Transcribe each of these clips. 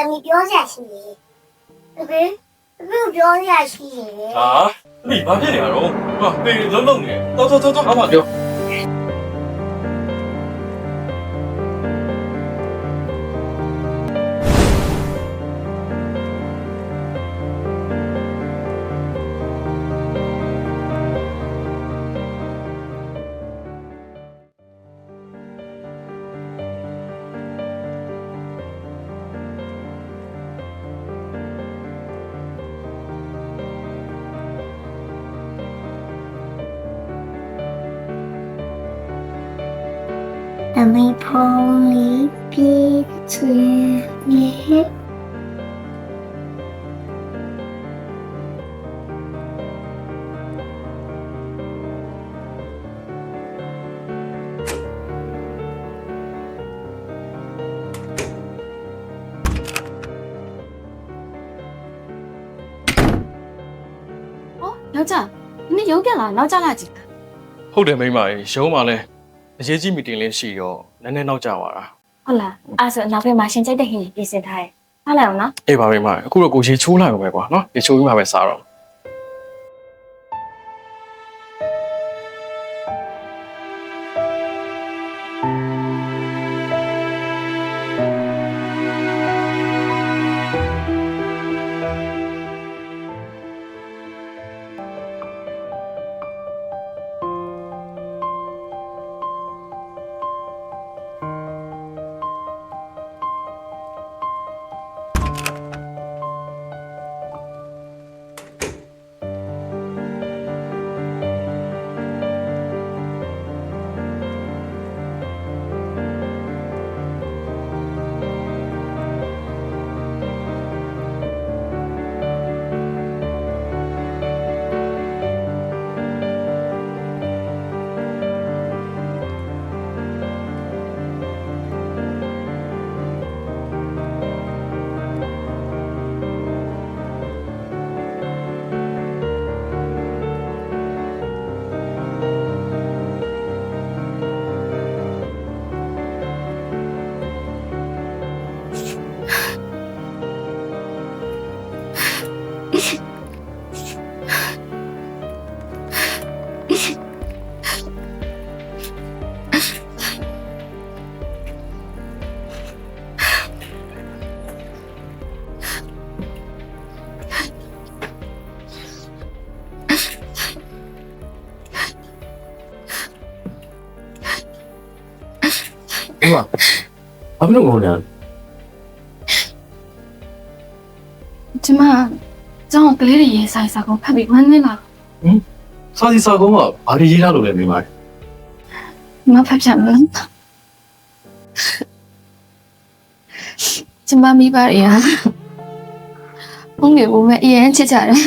你表现是的，不表现是的。啊，你妈骗你啊，龙啊，被人弄你，走，好马丢。没碰离别之夜。ယောက်ျားနင်ရုံးပြန်လာနောက်ကျလာကြည့် ဟုတ်တယ်မိမရုံးမှာလဲအရေးကြီးမီတင်လေးရှိရောနည်းနည်းနောက်ကျသွားတာ ဟုတ်လားအဲ့ဆိုနောက်ဖက်မှာရှင်ကြိုက်တဲ့ဟင်းကြီးပြင်ဆင်ထားတယ်ထားလိုက်အောင်နော် အေးပါမိမအခုတော့ကိုရေချိုးလိုက်အောင်ပဲကွာနော်ရေချိုးပြီးမှပဲစားတော့မိမဘာဖြစ်လို့ငိုနေလဲ ကျမကျောင်းကလေးတွေရေးဆိုင်စာကုန်ဖတ်ပြီးဝမ်းနေလာ စာစီစာကုန်းကဘာတွေရေးထားလို့လဲမိမ မဖတ်ပြမလားကျမမိပါရဘုံတွေဘုံမဲ့အရင်ချစ်ကြတယ်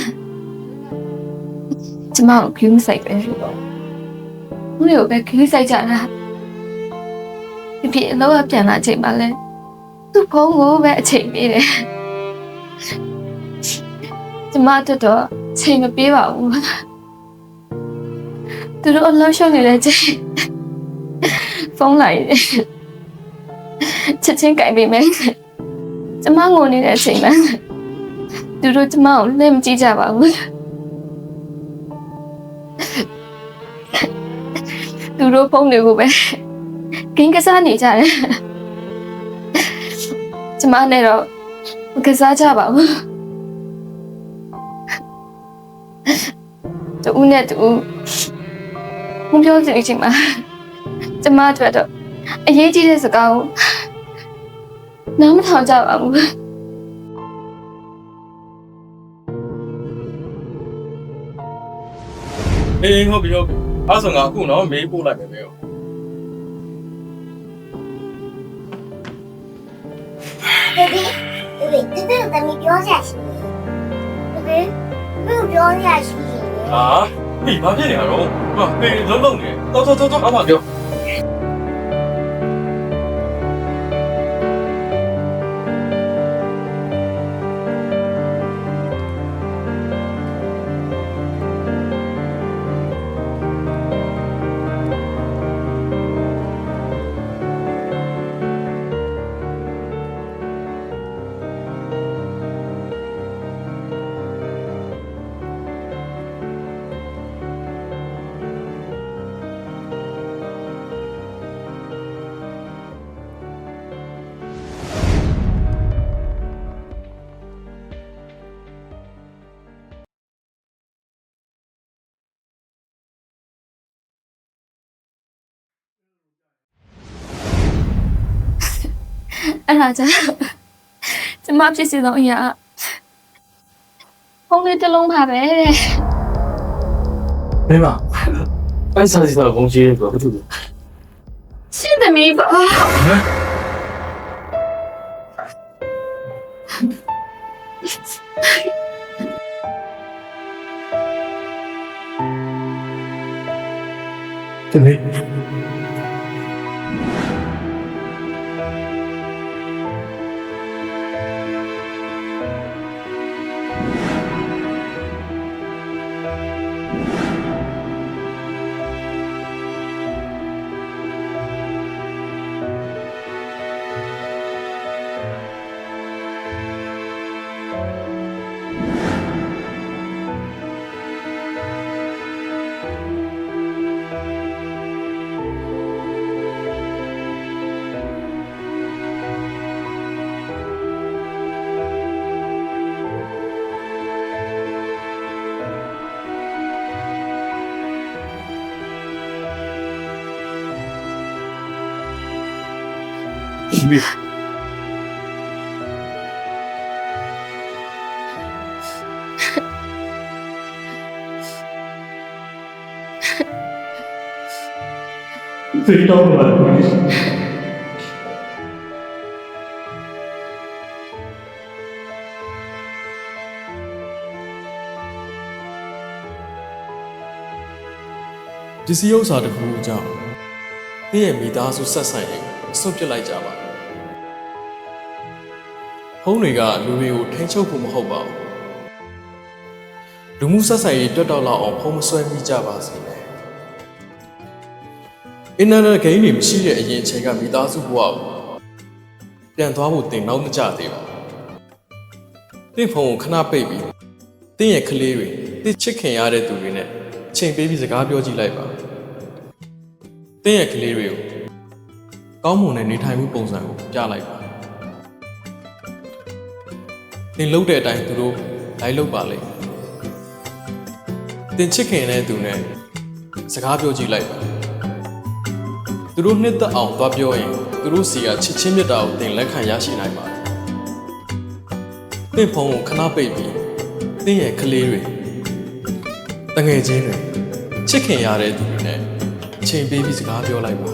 ကျမကိုခူးဆိုင်ပဲဘုံတွေကိုပဲခူးဆိုင်ကြတာဒီအလောကပြန်လာချိန်မှလဲသူ့ဖုန်းကိုပဲအချိန်ပေးတယ်ကျမတို့တော့ချိန်မပေးပါဘူးသူတို့အလောက်ရှုံးနေတဲ့ချိန်ဖုန်းလိုက်ချက်ချင်းကြိုင်ပေးမယ်ကျမငိုနေတဲ့အချိန်မှာသူတို့ကျမကိုလက်မကြည့်ကြပါဘူးသူတို့ဖုန်းတွေကိုပဲကင်းကစားနေကြတယ်ကျမနဲ့တော့မကစားကြပါဘူးတူနဲ့တူဘုံပြောစီအချိန်မှာကျမတို့တော့အရေးကြီးတဲ့စကားကိုနားမထောင်ကြပါဘူး အေးဟုတ်ပြီအဲ့ဆိုငါအခုနော်မေးပို့လိုက်မယ်ပဲ这你表现是的，不表现是的。啊，你妈骗你啊，龙啊，被人弄你，走，好马丢。အဲ့ဒါကြောင့်ကျမဖြစ်စီတော့အရာဖုန်းလေးတစ်လုံးပါပဲတဲ့ 没嘛，俺上次到公司个不住。 ရှင်းသမီးပါ 对没？ 没。最高了。 ပစ္စည်းဥစ္စာတစ်ခုအကြောင်းနေ့ရဲ့မိသားစုဆက်ဆံရေးဆွတ်ပစ်လိုက်ကြပါဖုန်းတွေကလူတွေကိုထိန်းချုပ်ဖို့မဟုတ်ပါဘူးလူမှုဆက်ဆံရေးတွတ်တောက်လောက်အောင်ဖုန်းမဆွဲမိကြပါစေနဲ့အင်တာနက်ဂိမ်းတွေမရှိတဲ့အရင်အချိန်ကမိသားစုဘဝကိုပြန်သွားဖို့တင်နောက်မကြသေးပါဘူးတင့်ဖုန်းကိုခဏပိတ်ပြီးတင့်ရဲ့ကလေးတွေတင့်ချစ်ခင်ရတဲ့သူတွေနဲ့ချိန်ပေးပြီးစကားပြောကြည့်လိုက်ပါ။တင်းရဲ့ကလေးတွေကိုကောင်းမွန်တဲ့နေထိုင်မှုပုံစံကိုပြလိုက်ပါ။တင်းလှုပ်တဲ့အတိုင်းသူတို့လိုက်လုပ်ပါလိမ့်မယ်။တင်းချစ်ခင်တဲ့သူနဲ့စကားပြောကြည့်လိုက်ပါ။သူတို့နှစ်သက်အောင်သွားပြောရင်သူတို့စီကချစ်ချင်းမြတ်တာကိုတင်းလက်ခံရရှိနိုင်ပါတယ်။တင်းဖုန်းကိုခဏပိတ်ပြီးတင်းရဲ့ကလေးတွေတငယ်ချင်းတွေချစ်ခင်ရတဲ့သူတွေနဲ့အချိန်ပေးပြီးစကားပြောလိုက်ပါ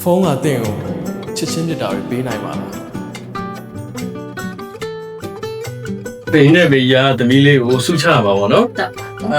ဖုန်းကတင့်ကိုချစ်ချင်းမြတ်တာတွေပေးနိုင်ပါလား 北那边呀，的米嘞，我手差吧，我喏。 တော့ 啊。